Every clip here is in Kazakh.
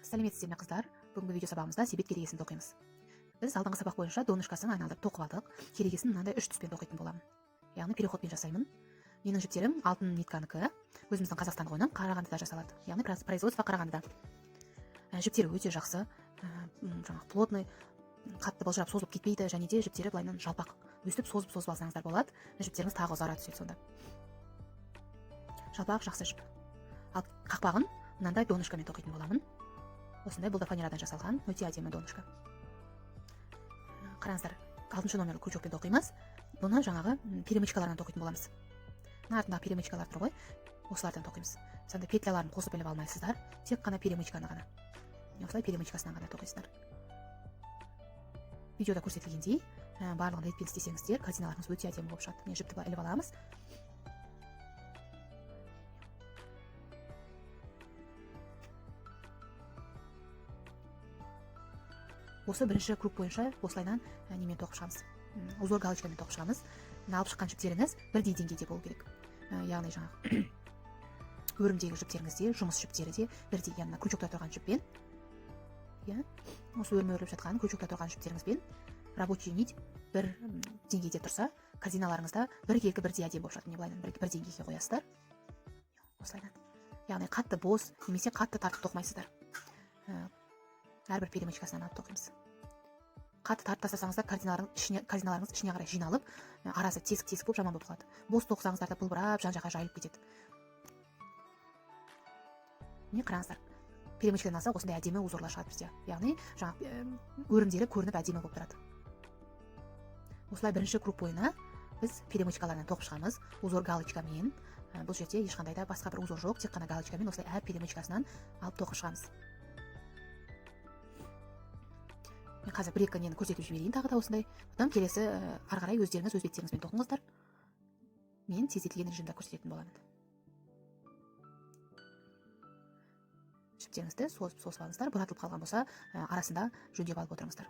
Сәлеметсіздер ме қыздар? Бүгінгі видео сабағымызда себет керегесін тоқимыз. Біз алдыңғы сабақ бойынша донышкасын айналдырып тоқып алдық. Керегесін мынандай 3 түспен тоқитын боламын. Яғни переходпен жасаймын. Менің жіптерім алтын нитканікі. Өзіміздің Қазақстан қойының Қарағандыда жасалады. Яғни производство Қарағандыда. Жіптері өте жақсы, жаңағы плотный, қатты былжырап созылып кетпейді, және де жіптері былайынан жалпақ. Өстіп созып алсаңыздар болады. Жіптеріңіз тағы ұзара түседі сонда. Жалпақ жақсы жіп. Ал қақпағын мынандай донышкамен тоқитын боламын. Осындай, бұл да фанерадан жасалған, өте әдемі донышка. Қараңыздар, 6 номерлі крючокпен тоқимыз. Бұны жаңағы перемычкаларынан тоқитын боламыз. Мына артындағы перемычкалар тұр ғой, осылардан тоқимыз. Сонда петляларын қосып іліп алмайсыздар, тек қана перемычканы ғана. Осылай перемычкасынан ғана тоқисыздар. Видеода көрсетілгендей, барлығын ретпен істесеңіздер, картиналарыңыз өте әдемі болып шығады. Міне жіпті іліп аламыз. Осы бірінші круг бойынша осылайнан немен тоқып шығамыз. Узор галочкамен тоқып шығамыз. Алып шыққан жіптеріңіз бірдей деңгейде болу керек. Яғни жаңағы өрімдегі жіптеріңізде, жұмыс жіптері де бірдей, яғни крючокта тұрған жіппен, осы өрім өріліп жатқан крючокта тұрған жіптеріңізбен рабочий нить бір деңгейде тұрса, корзиналарыңызда бірдей әдемі болып шығады. Былайынан бір деңгейге қоясыздар. Осылайынан. Яғни қатты бос немесе қатты тартып тоқымайсыздар. Әрбір перемычкасынан алып тоқимыз. Қатты тартып тастасаңыздар, корзиналарыңыз ішіне қарай жиналып, арасы тесік болып жаман болып қалады. Бос тоқсаңыздар да былбырап жан-жаққа жайылып кетеді. Міне қараңыздар. Перемычкадан алсақ осындай әдемі узорлар шығады бізде. Яғни жаңағы өрімдері көрініп әдемі болып тұрады. Осылай бірінші круг бойына біз перемычкаларынан тоқып шығамыз. Узор галочкамен. Бұл жерде ешқандай да басқа бір узор жоқ, тек қана галочкамен осылай әр перемычкасынан алып тоқып шығамыз. Мен қазір бір-екі нені көрсетіп жіберейін тағы да осындай. Бұдан келесі ары қарай өздеріңіз өз беттеріңізбен тоқыңыздар. Мен тездетілген режимде көрсететін боламын. Жіптеріңізді созып алыңыздар. Бұратылып қалған болса, арасында жөндеп алып отырыңыздар.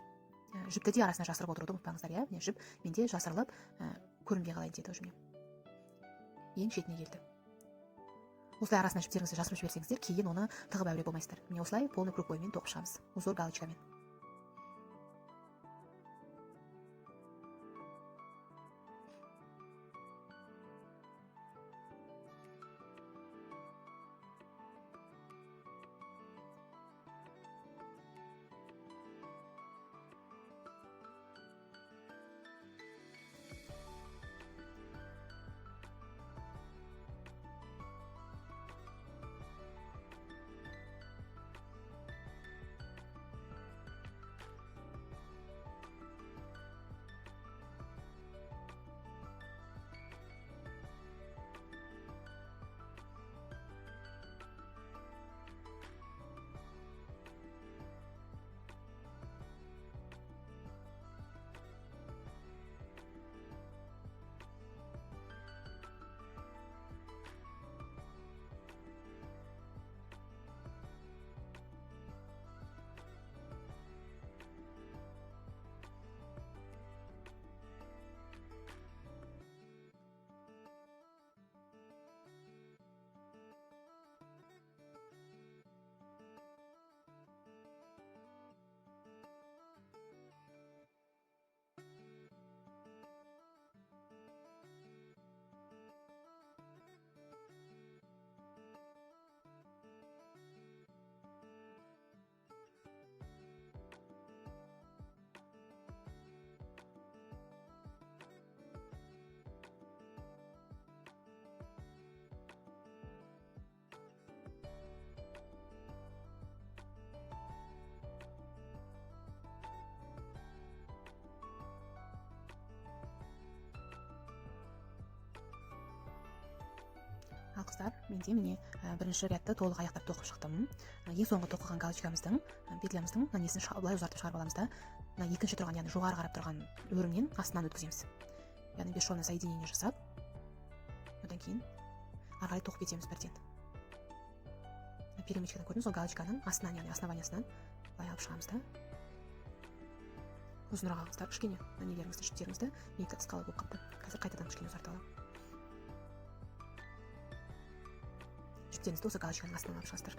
Жіпті де арасына жасырып отыруды ұмытпаңыздар, иә. Міне жіп менде жасырылып көрінбей қалайын деді уже. Ең шетіне келді. Осылай арасына жіптеріңізді жасырып жіберсеңіздер, кейін оны тығып әуре болмайсыздар. Міне осылай полный круг бойымен тоқып шығамыз. Узор галочкамен. Ал қыздар, менде міне бірінші рядты толық аяқтап тоқып шықтым. Ең соңғы тоқыған галочкамыздың, петлямыздың несін былай ұзартып шығарып аламыз да, екінші тұрған, яғни жоғары қарап тұрған өрімнен астынан өткіземіз. Яғни бесшовное соединение жасап, одан кейін ары қарай тоқып кетеміз бірден. Перемычкадан көрдіңіз, сол галочканың астынан, яғни основаниясынан былай алып шығамыз да. Ұзынырақ алыңыздар, кішкене нелеріңізді, жіптеріңізді, менікі қысқалы болып қалды. Қазір қайтадан кішкене ұзартып аламын. Жіптеріңізді осы галочканың астынан алып шығасыздар.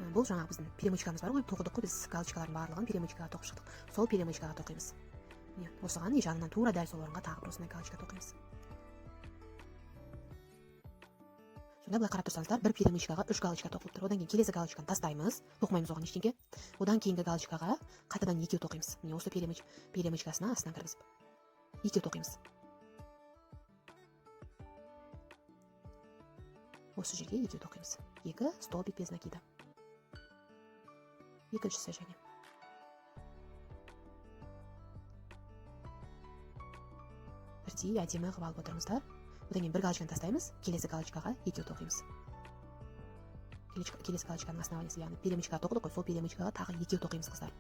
Бұл жаңағы біздің перемычкамыз бар ғой, тоқыдық қой біз галочкалардың барлығын перемычкаға тоқып шықтық. Сол перемычкаға тоқимыз. Осыған жанынан тура дәл сол орынға тағы бір осындай галочка тоқимыз. Сонда былай қарап тұрсаңыздар, бір перемычкаға 3 галочка тоқылып тұр. Одан кейін келесі галочканы тастаймыз, тоқымаймыз оған ештеңке. Одан кейінгі галочкаға қайтадан 2 тоқимыз. Міне осы перемычкасына астынан кіргізіп 2 тоқимыз. Осы жерге 2 тоқимыз. 2 столбик без накида. Екіншісі және. Бірдей әдемі қылып алып отырыңыздар. Одан кейін бір галочканы тастаймыз, келесі галочкаға 2 тоқимыз. Келесі галочканың основаниясы, яғни перемычкаға тоқыдық қой, сол перемычкаға тағы 2 тоқимыз қыздар.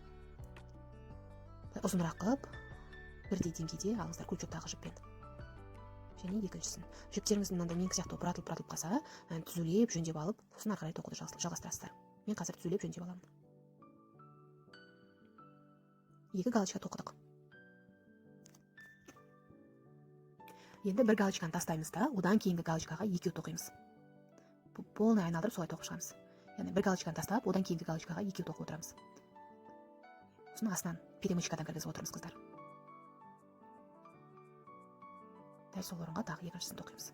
Ұзынырақ қылып, бірдей деңгейде алыңыздар крючоктағы жіппен. Және екіншісін. Жіптеріңіздің мынандай менікі сияқты бұратылып қалса, түзулеп, жөндеп алып, сосын ары қарай тоқуды жалғастырасыздар. Мен қазір түзулеп, жөндеп аламын. 2 галочка тоқыдық. Енді бір галочканы тастаймыз да, одан кейінгі галочкаға 2 тоқимыз. Полный айналдырып солай тоқып шығамыз. Яғни бір галочканы тастап, одан кейінгі галочкаға 2 тоқып отырамыз. Сосын астынан перемычкадан кіргізіп отырмыз қыздар. Дәл сол орынға тағы екіншісін тоқимыз.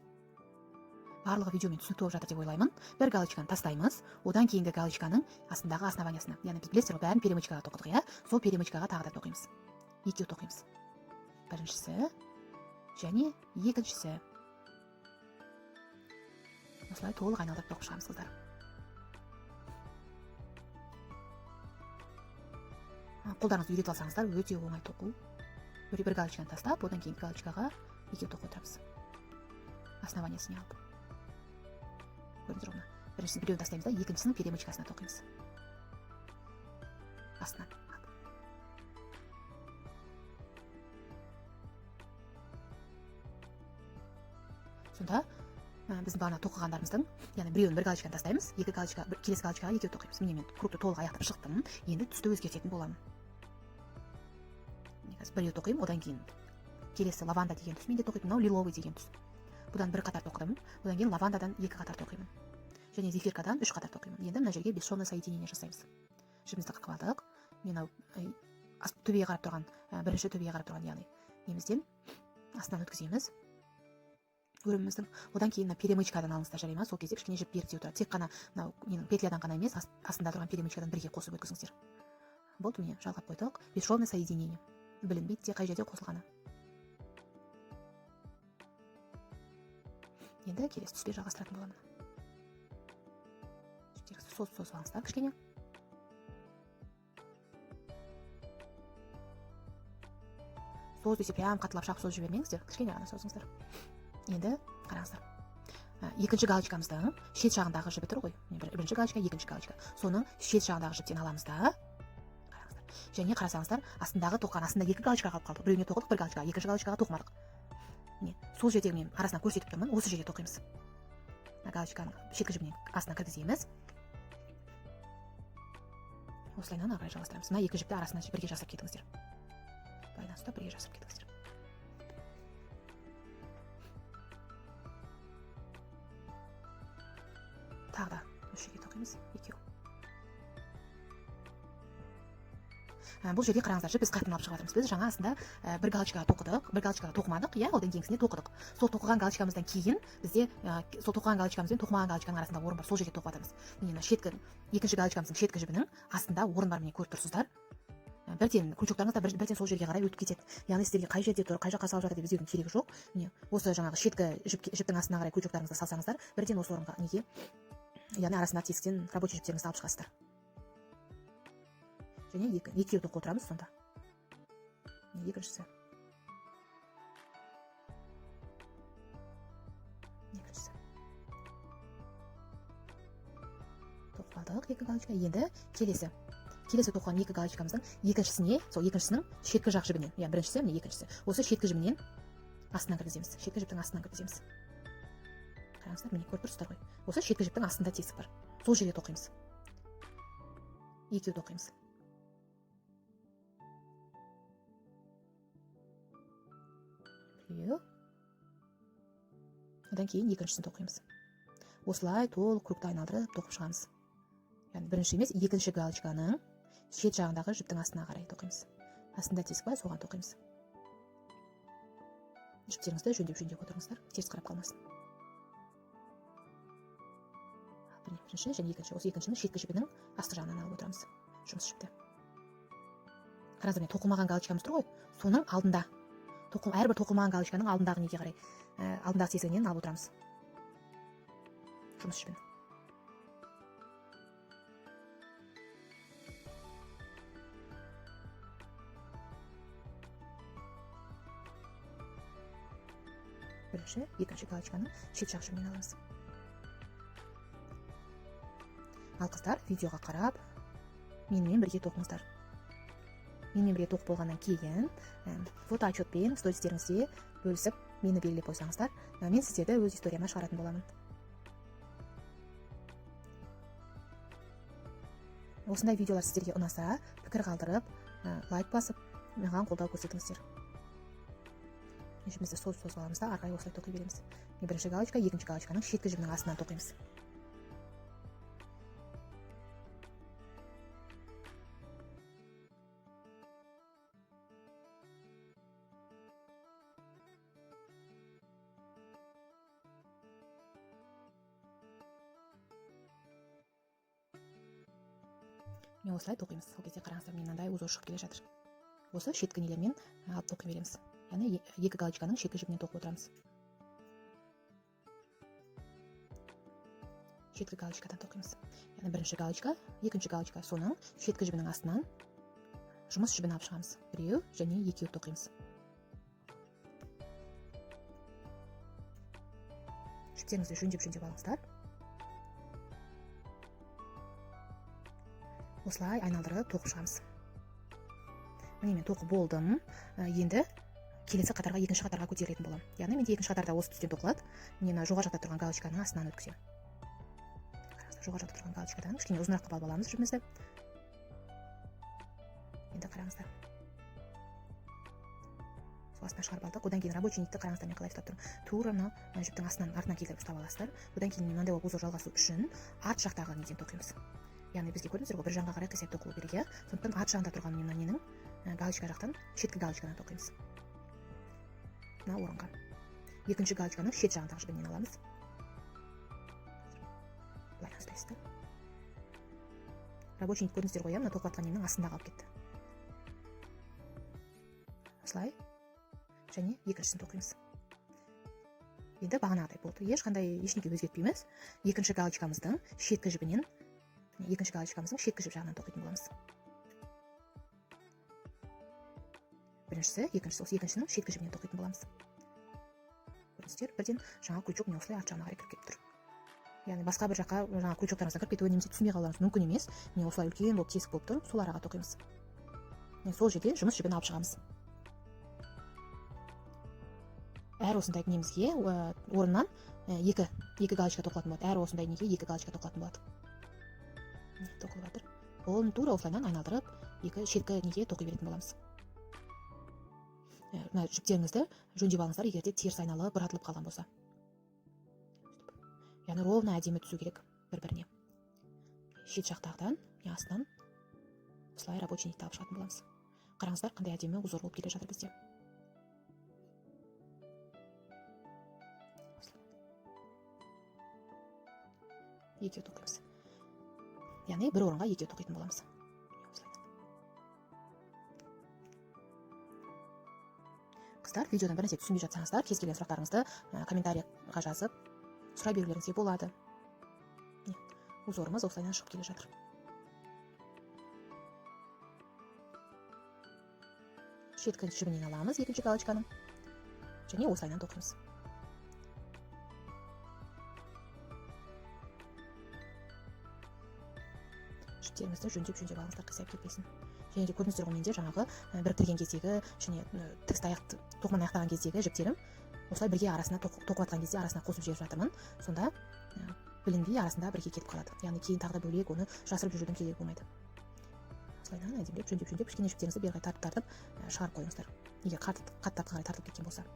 Барлығы видеомен түсінікті болып жатыр деп ойлаймын. Бір галочканы тастаймыз, одан кейінгі галочканың астындағы основаниясына. Яғни біз білесіздер, бәрін перемычкаға тоқыдық, иә? Сол перемычкаға тағы да тоқимыз. 2 тоқимыз. Біріншісі және екіншісі. Осылай толық айналдырып тоқып шығамыз қыздар. Қолдарыңызды үйретіп алсаңыздар, өте оңай тоқу. Бір галочканы тастап, одан кейінгі галочкаға 2 тоқып отырамыз. Основаниясын алып. Көрдіңіз ровно. Біріншісін біреуін тастаймыз да, екіншісінің перемычкасына тоқимыз. Астынан. Сонда біздің бағана тоқығандарымыздың, яғни біреуін бір галочканы тастаймыз, келесі галочкаға 2 тоқимыз. Міне мен кругты толық аяқтап шықтым. Енді түсті өзгертетін боламын. Біреу тоқимын, одан кейін келесі лаванда деген түс, мен де тоқитын, мынау лиловый деген түс. Бұдан бір қатар тоқыдым, одан кейін лавандадан 2 қатар тоқимын. Және зефиркадан 3 қатар тоқимын. Енді мына жерге бесшовное соединение жасаймыз. Жібімізді қырқып алдық. Мен төбеге қарап тұрған, бірінші төбеге қарап тұрған, яғни немізден астынан өткіземіз. Өріміміздің. Одан кейін перемычкадан алыңыздар, жарай ма? Сол кезде кішкене жіп берік отырады. Тек қана петлядан ғана емес, астында тұрған перемычкадан бірге қосып өткізіңіздер. Болды, міне жалғап қойдық. Бесшовное соединение. Білінбейді, қай жерде қосылғаны. Енді келесі түспе жалғастыратын боламын. Созып алыңыздар кішкене. Соз десе прям қатылап шап созып жібермеңіздер, кішкене ғана созыңыздар. Енді қараңыздар. Екінші галочкамыздың шет жағындағы жібі тұр ғой. Бірінші галочка, екінші галочка. Соның шет жағындағы жіптен аламыз да. Қараңыздар. Және қарасаңыздар, астындағы тоққан, астында 2 галочка қалып қалды. Біреуіне тоқыдық, бір галочкаға, екінші галочкаға тоқымадық. Сол жердегі мен арасынан көрсетіп тұрмын, осы жерге тоқимыз. Галочканың шеткі жібінен астына кіргіземіз. Осылайынан ары қарай жалғастырамыз. Мына 2 жіпті арасына бірге жасап кетіңіздер. Байлан ұстап бірге жасап кетіңіздер. Тағы да осы жерге тоқимыз. 2. Бұл жерде қараңыздар, біз қайтадан алып шығып жатырмыз. Біз жаңа астында бір галочкаға тоқыдық, бір галочкаға тоқымадық, иә, одан кейінgisine тоқыдық. Сол тоқыған галочкамыздан кейін бізде сол тоқыған галочкамыз бен тоқымаған галочканың арасында орын бар. Сол жерге тоқып жатырмыз. Міне екінші галочкамыздың шеткі жібінің астында орын бар, міне көріп тұрсыздар. Бірден крючоктарыңыз да бірден сол жерге қарай өтіп кетеді. Яғни сіздерге қай жерде тұр, қай жаққа салып жатыр деп іздеудің керегі жоқ. Міне осы жаңағы шеткі жіптің астына қарай крючоктарыңызды салсаңыздар, бірден осы орынға неге, яғни арасындағы тесіктен рабочий жіптеріңізді алып шығасыздар. Және 2 тоқып отырамыз сонда. Екіншісі. Тоқып алдық 2 галочка. Енді келесі тоқыған 2 галочкамыздың екіншісіне, сол екіншісінің шеткі жақ жібінен, яғни біріншісі, міне екіншісі. Осы шеткі жібінен астынан кіргіземіз. Шеткі жіптің астынан кіргіземіз. Қараңыздар, міне көріп тұрсыздар ғой. Осы шеткі жіптің астында тесік бар. Сол жерге тоқимыз. 2 тоқимыз. Одан кейін екіншісін тоқимыз. Осылай толық кругты айналдырып тоқып шығамыз. яғни бірінші емес, екінші галочканың шет жағындағы жіптің астына қарай тоқимыз. Астында тесік бар, соған тоқимыз. Жіптеріңізді жөндеп отырыңыздар, теріс қарап қалмасын. Бірінші және екінші, осы екіншінің шеткі жібінің астық жағынан алып отырамыз жұмыс жіпті. Қараңыздар, тоқылмаған галочкамыз тұр ғой, соның алдында, әрбір тоқылмаған галочканың алдындағы неге қарай, алдындағы тесігінен алып отырамыз жұмыс жібін. Бірінші, екінші галочканың шет жақ жібінен аламыз. Ал қыздар, видеоға қарап, менімен бірге тоқыңыздар. Менімен бірге тоқып болғаннан кейін, фотоотчетпен стористеріңізде бөлісіп, мені белгілеп қойсаңыздар, мен сіздерді өз историяма шығаратын боламын. Осындай видеолар сіздерге ұнаса, пікір қалдырып, лайк басып, маған қолдау көрсетіңіздер. Ішімізді созып аламыз да, арқай осылай тоқи береміз. Бірінші галочка, екінші галочканың шеткі жібінің астынан тоқимыз. Мен осылай тоқимыз. Сол кезде қараңыздар, мен мынандай узор шығып келе жатыр. Осы шеткі нелермен алып тоқи береміз. Яғни екі галочканың шеткі жібінен тоқып отырамыз. Шеткі галочкадан тоқимыз. Яғни бірінші галочка, екінші галочка, соның шеткі жібінің астынан жұмыс жібін алып шығамыз. Біреу және екеу тоқимыз. Жіптеріңізді жөндеп алыңыздар. Осылай айналдырып тоқып шығамыз. Міне мен тоқып болдым. Енді келесі қатарға, екінші қатарға көтерілетін болам. Яғни менде екінші қатарда осы түстен тоқылады. Мен жоғары жақта тұрған галочканың астынан өткіземін. Жоғары жақта тұрған галочкадан кішкене ұзыныраққа балып аламыз жібімізді. Енді қараңыздар. Сол астына шығарып алдық. Одан кейін рабочий нитті қараңыздар, мен қалай ұстап тұрмын. Тура мына жіптің артынан келтіріп ұстап аласыздар. Одан кейін мынандай болып узор жалғасу үшін арт жақтағы неден тоқимыз. Яғни бізге көрдіңіздер ғой, бір жағға қарай қисайып тоқылу керек, иә. Сондықтан арт жағында тұрған ненің галочка жақтан шеткі галочкадан тоқимыз. Мына орынға. Екінші галочканың шет жағындағы жібінен аламыз. Былай ұстайсыздар. Рабочий нит көрдіңіздер ғой, мына тоқып атқан немнің астында қалып кетті. Осылай. Және екіншісін тоқимыз. Енді бағанағыдай болды. Ешқандай ешнеге өзгертпейміз. Екінші галочкамыздың шеткі жібінен екінші галочкамыздың шеткі жіп жағынан тоқитын боламыз. Біріншісі, екіншісі, осы екіншінің шеткі жібінен тоқитын боламыз. Көрдіңіздер, бірден жаңа крючок міне осылай арт жағына қарай кіріп кетіп тұр. Яғни басқа бір жаққа жаңа крючоктарыңыздан кіріп кетуі немесе түсінбей қалуыңыз мүмкін емес. Міне осылай үлкен болып тесік болып тұр, сол араға тоқимыз. Сол жерде жұмыс жібін алып шығамыз. Әр осындай немізге орыннан екі галочка тоқылатын болады. Әр осындай неге екі галочка тоқылатын болады. Тоқылып жатыр. Ол тура осылайдан айналдырып, екі шеткі неге тоқи беретін боламыз. Жіптеріңізді жөндеп алыңыздар, егерде теріс айналып, бұратылып қалған болса. Яғни ровно әдемі түсу керек бір-біріне. Шет жақтағыдан, астынан осылай рабочий нитті алып шығатын боламыз. Қараңыздар, қандай әдемі узор болып келе жатыр бізде. Екеу тоқимыз. Яғни бір орынға екеу тоқитын боламыз. Қыздар, видеодан бір нәрсе түсінбей жатсаңыздар, кез келген сұрақтарыңызды комментарийға жазып сұрай берулеріңізге болады. Узорымыз осылайдан шығып келе жатыр. Шеткі жібінен аламыз екінші галочканың және осылайдан тоқимыз. Жіптеріңізді жөндеп алыңыздар, қисайып кетпесін. Және де көрдіңіздер ғой, менде жаңағы біріктірген кездегі және тігісті тоқыманы аяқтаған кездегі жіптерім осылай бірге арасына тоқып атқан кезде арасына қосып жіберіп жатырмын. Сонда білінбей арасында бірге кетіп қалады. Яғни кейін тағы да бөлек оны жасырып жүрудің керегі болмайды. Осылайдан әдемілеп жөндеп кішкене жіптеріңізді бері қарай тартып шығарып қойыңыздар. Егер қатты қарай тартып кеткен болса.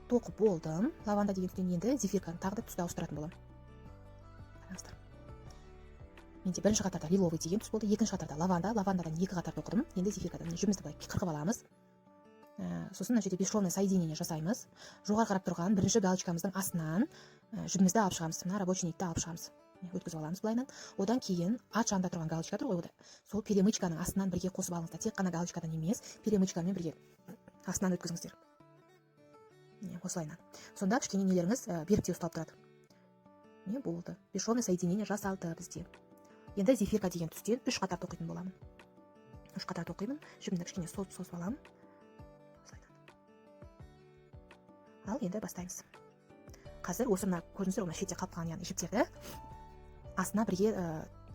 Тоқып болдым. Лаванда деген түстен енді зефирканы тағы да түсті ауыстыратын боламын. Қараңыздар. Менде бірінші қатарда лиловый деген түс болды, екінші қатарда лавандадан 2 қатар тоқыдым. Енді зефиркадан жүзімізді былай қырқып аламыз. Сосын мына жерде бесшовный соединение жасаймыз. Жоғары қарап тұрған бірінші галочкамыздың астынан жүзімізді алып шығамыз. Мына рабочий нитті алып шығамыз. Өткізіп аламыз былайынан. Одан кейін арт жағында тұрған галочка тұр ғой, ода. Сол перемычканың астынан бірге қосып алыңыздар. Тек қана галочкадан емес, перемычкамен бірге астынан өткізіңіздер. Осылайынан. Сонда кішкене нелеріңіз берікте ұсталып тұрады. Болды. Бесшовный соединение жасалды бізде. Енді зефирка деген түстен 3 қатар тоқитын боламын. 3 қатар тоқимын. Жүзімді кішкене созып аламын. Ал енді бастаймыз. Қазір осы мына көріністер, мына шетте қалып қалған яғни жіптерді астына бірге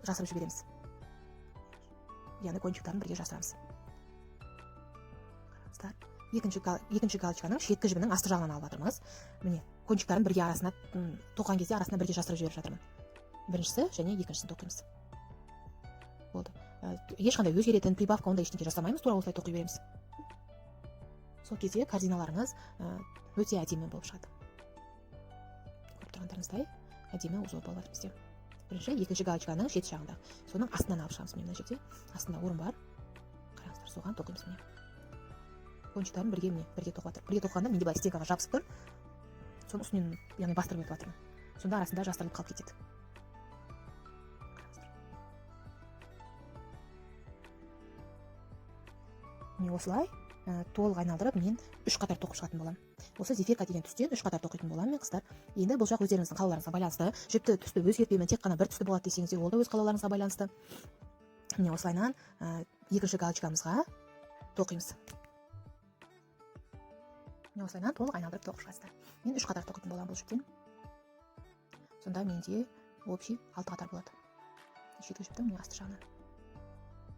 жасырып жібереміз. Яғни кончиктарын бірге жасырамыз. Қараңыздар. Екінші галочканың шеткі жібінің асты жағынан алып жатырмыз. Міне, кончиктарын бірге арасына тоққан кезде арасына бірге жасырып жіберіп жатырмын. Біріншісі және екіншісін тоқимыз. Болды. Ешқандай өзгеретін прибавка ондай ештеңе жасамаймыз, тура осылай тоқи береміз. Сол кезде кардиналарыңыз өте әдемі болып шығады. Көріп тұрғандарыңыздай әдемі узор болып жатыр бізде. Бірінші, екінші галочканың шет жағында. Соның астынан алып шығамыз. Мына жерде астында орын бар. Қараңыздар, соған тоқимыз міне. Кончиктарын бірге тоқып жатыр. Бірге тоққанда менде былай стенкаға жабысып тұр. Соның үстінен яғни бастырып өтіп жатырмын. Сонда арасында жастырылып қалып кетеді. Міне осылай толық айналдырып мен 3 қатар тоқып шығатын боламын. Осы зефирка деген түстен 3 қатар тоқитын боламын мен қыздар. Енді бұл жақ өздеріңіздің қалауларыңызға байланысты. Жіпті түсті өзгертпеймін, тек қана бір түсті болады десеңіздер, ол да өз қалауларыңызға байланысты. Міне осылайынан екінші галочкамызға тоқимыз. Міне осылайынан толық айналдырып тоқып шығасыздар. Мен 3 қатар тоқитын боламын бұл жіптен. Сонда менде общий 6 қатар болады. Шеткі жіптің міне асты жағынан.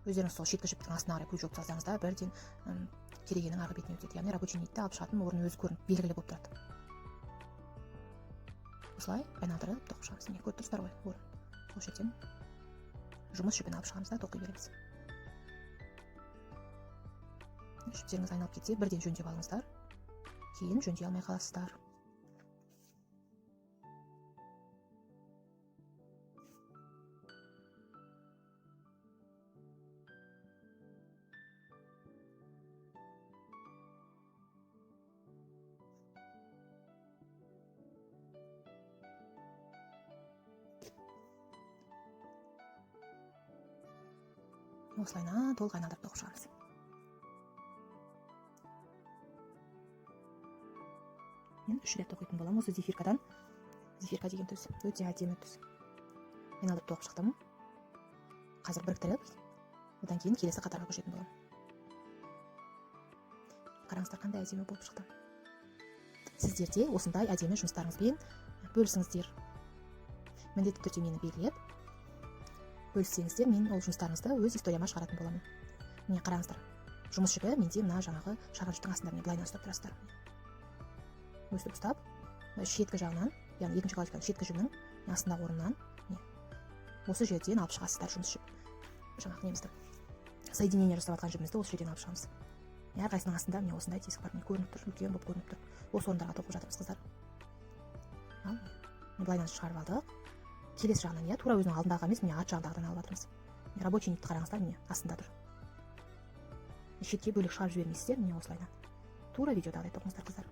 Өздеріңіз сол шеткі жіптің астына қарай көз жоғып салсаңыздар, бірден керегенің арғы бетіне өтеді. Яғни рабочий нитті алып шығатын орын өзі көрініп белгілі болып тұрады. Осылай айналдырып тоқып шығамыз. Міне көріп тұрсыздар ғой, орын. Сол жерден жұмыс жібін алып шығамыз да тоқи береміз. Жіптеріңіз айналып кетсе, бірден жөндеп алыңыздар. Кейін жөндей алмай қаласыздар. Осылайынан толық айналдырып тоқып шығамыз. Мен 3 рет тоқитын боламын осы зефиркадан. Зефирка деген түс өте әдемі түс. Айналдырып тоқып шықтым. Қазір біріктіріп, одан кейін келесі қатарға көшетін боламын. Қараңыздар, қандай әдемі болып шықты. Сіздер де осындай әдемі жұмыстарыңызбен бөлісіңіздер. Міндетті түрде мені белгілеп бөліссеңіздер, мен ол жұмыстарыңызды өз историяма шығаратын боламын. Міне қараңыздар, жұмыс жібі менде мына жаңағы шағар жіптің астында міне былайынан ұстап тұрасыздар. Өстіп ұстап, шеткі жағынан, яғни екінші галочканың шеткі жібінің астындағы орыннан осы жерден алып шығасыздар жұмыс жіп. Жаңағы немізді соединение жасап жатқан жібімізді осы жерден алып шығамыз. Әрқайсының астында міне осындай тесік бар, міне көрініп тұр, үлкен болып көрініп тұр. Осы орындарға тоқып жатырмыз қыздар. Ал былайынан шығарып алдық. Келесі жағынан, тура өзінің алдындағы емес, міне арт жағындағыдан алып жатырмыз. Рабочий нитті қараңыздар, міне астында тұр. Шетке бөлік шығарып жібермейсіздер, міне осылайынан. Тура видеодағыдай тоқыңыздар қыздар.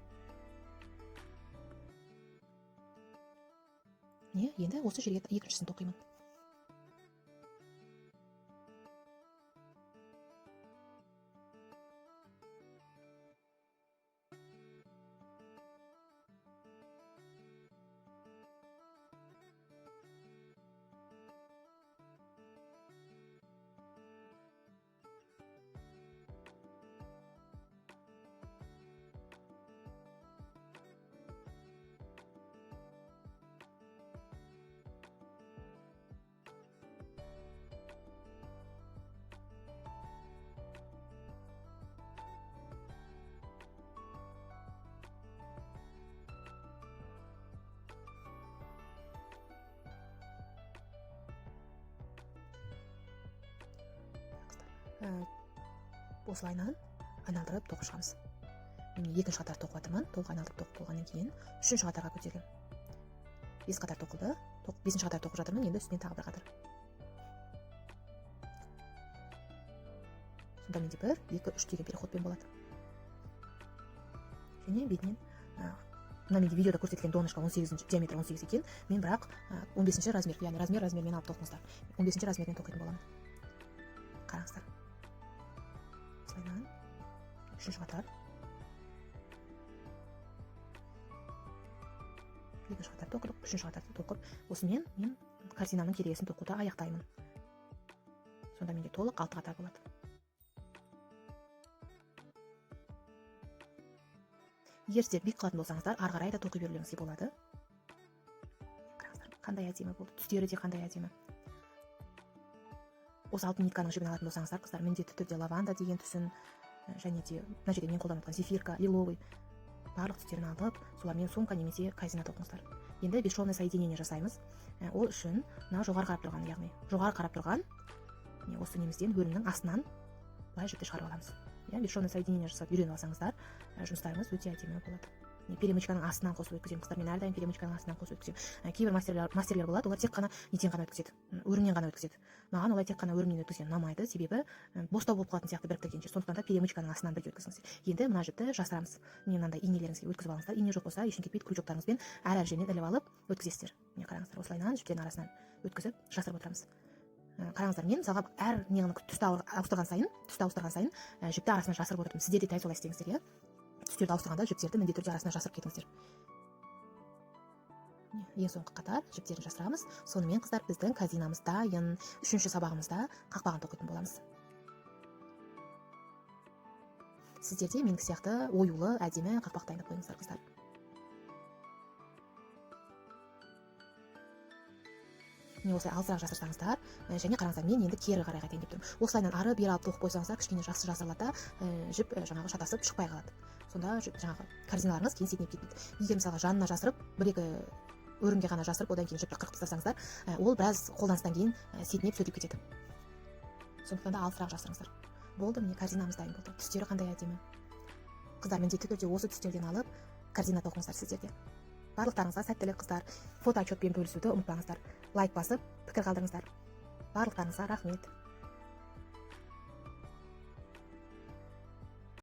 Міне енді осы жерге екіншісін тоқимын. Осылайынан айналдырып тоқып шығамыз. Мен екінші қатар тоқып жатырмын. Толық айналдырып тоқып болғаннан кейін үшінші қатарға көтерілемін. 5 қатар тоқылды. бесінші қатар тоқып жатырмын, енді үстінен тағы бір қатар. Сонда менде 1, 2, 3 деген переходпен болады. Және бетінен мына менде видеода көрсетілген донышко 18 диаметр 18 екен. Мен бірақ 15 размер, яғни размермен алып тоқыңыздар. 15 размермен тоқитын боламын. Қараңыздар. Осылайынан 3-ші қатар. 2-ші қатар тоқып, 3-ші қатарды тоқып, осымен мен корзинамның керегесін тоқуды аяқтаймын. Сонда менде толық 6 қатар болады. Егер сіздер бик қылатын болсаңыздар, ары қарай да тоқи берулеріңізге болады. Қараңыздар, қандай әдемі болды. Түстері де қандай әдемі. Осы алтын нитканың жібін алатын болсаңыздар, қыздар, міндетті түрде лаванда деген түсін, және де мына жерде мен қолданып жатқан зефирка, лиловый барлық түстерін алып, солармен сумка немесе корзина тоқыңыздар. Енді бесшовный соединение жасаймыз. Ол үшін мына жоғары қарап тұрған, яғни жоғары қарап тұрған осы немізден бөлімнің астынан былай жіпті шығарып аламыз. Бесшовный соединение жасап үйреніп алсаңыздар, жұмыстарыңыз өте әдемі болады. Перемычканың астынан қосып өткіземін, қыздар. Мен әрдайым перемычканың астынан қосып өткіземін. Кейбір мастерлер болады, олар тек қана нетен ғана өткізеді, өрімнен ғана өткізеді. Маған олай тек қана өрімнен өткізген ұнамайды, себебі бостау болып қалатын сияқты біріктіргенше. Сондықтан да перемычканың астынан бірге өткізіңіздер. Енді мына жіпті жасырамыз. Мынандай инелеріңізге өткізіп алыңыздар. Ине жоқ болса, ешін кетпейді, крючоктарыңызбен әр жерінен іліп алып өткізесіздер. Міне қараңыздар, осылайынан жіптердің арасынан өткізіп жасырып отырамыз. Қараңыздар, мен мысалға әр неғыны түсті ауыстырған сайын жіпті арасынан жасырып отырдым. Сіздер де дәл солай істеңіздер, иә? Түстерді ауыстырғанда жіптерді міндетті түрде арасына жасырып кетіңіздер. Ең соңғы қатар жіптерін жасырамыз. Сонымен қыздар, біздің корзинамыз дайын. 3-ші сабағымызда қақпағын тоқитын боламыз. Сіздер де менің сияқты оюлы, әдемі қақпақ дайындап қойыңыздар, қыздар. Міне осылай алысырақ жасырсаңыздар, және қараңыздар, мен енді кері қарай қайтайын деп тұрмын. Осылайынан ары бері алып тоқып қойсаңыздар, кішкене жақсы жасырылады, жіп жаңағы шатасып шықпай қалады. Сонда жаңағы корзиналарыңыз кейін сетінеп кетпейді. Егер мысалға жанына жасырып, 1-2 өрімге ғана жасырып, одан кейін жіпті қырқып тастасаңыздар, ол біраз қолданыстан кейін сетінеп сөтіп кетеді. Сондықтан да алысырақ жасырыңыздар. Болды, міне корзинамыз дайын болды. Түстері қандай әдемі. Қыздар, міндетті түрде осы түстерден алып корзина тоқыңыздар сіздерде. Барлықтарыңызға сәттілік, қыздар. Фото отчетпен бөлісуді ұмытпаңыздар. Лайк басып, пікір қалдырыңыздар. Барлықтарыңызға рахмет.